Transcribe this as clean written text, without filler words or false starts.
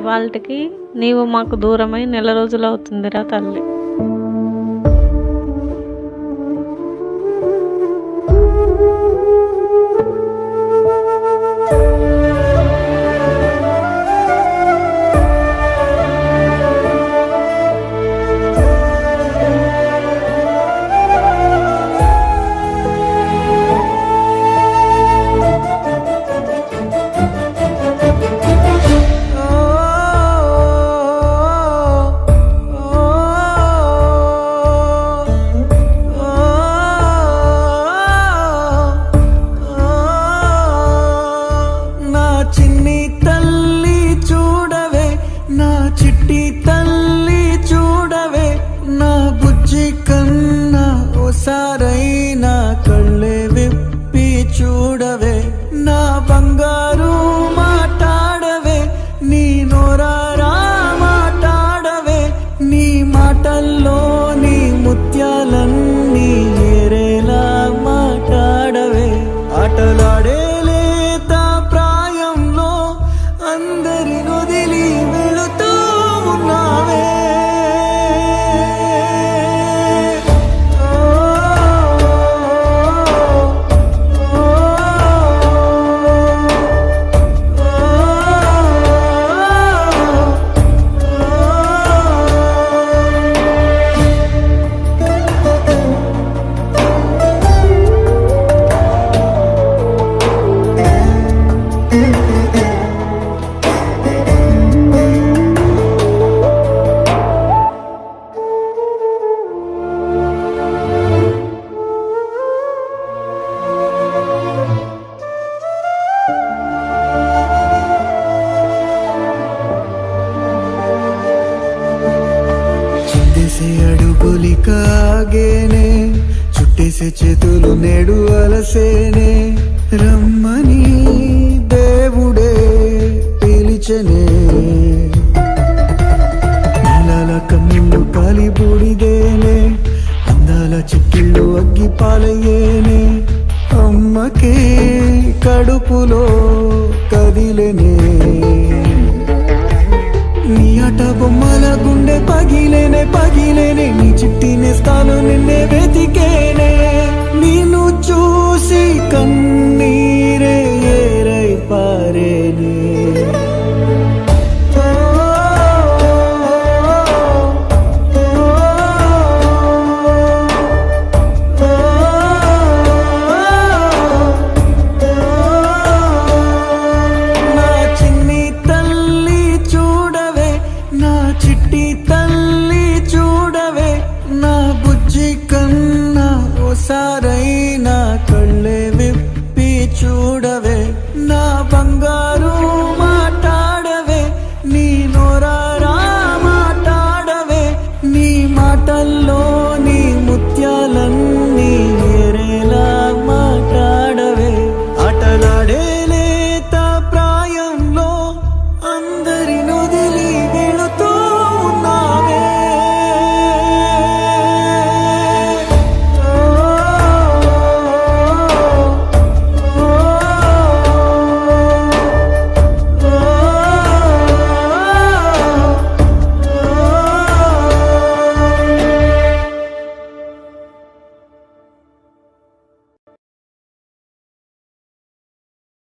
ఇవాల్టికి నీవు మాకు దూరమై నెల రోజులవుతుందిరా తల్లి. చిన్ని తల్లి చూడవే, నా చిట్టి తల్లి చూడవే, నా బుజ్జి కన్నా ఓసారైనా కళ్ళే విప్పి చూడవే, నా బంగారు మాట్లాడవే, నీ నోరారా మాట్లాడవే, నీ మాటల్లో నీ ముత్యాలన్నీ ఏరేలా మాట్లాడవే. ఆటలాడే అందరి నొదిలి వెళుతూ ఉన్నావే. చుట్టేసే అడుగులికాగేనే, చుట్టేసే చేతులు నేడు అలసేనే, రమ్మని దేవుడే పిలిచనే, నీలాల కన్నులు కాలి బూడిదేనే, అందాల చిక్కిళ్ళు అగ్గి పాలయ్యేనే, అమ్మకే కడుపులో కదిలేనే, నీ అట బొమ్మల గుండె పగిలేనే, నీ చిట్టి నేస్తాను నిన్నే వెతికేనే, నిన్ను చూసి కన్నీరే ఏరై పారేనే. చిట్టి తల్లి చూడవే, నా బుజ్జి కన్నా ఓసారైనా కళ్ళే విప్పి చూడవే, నా బంగారు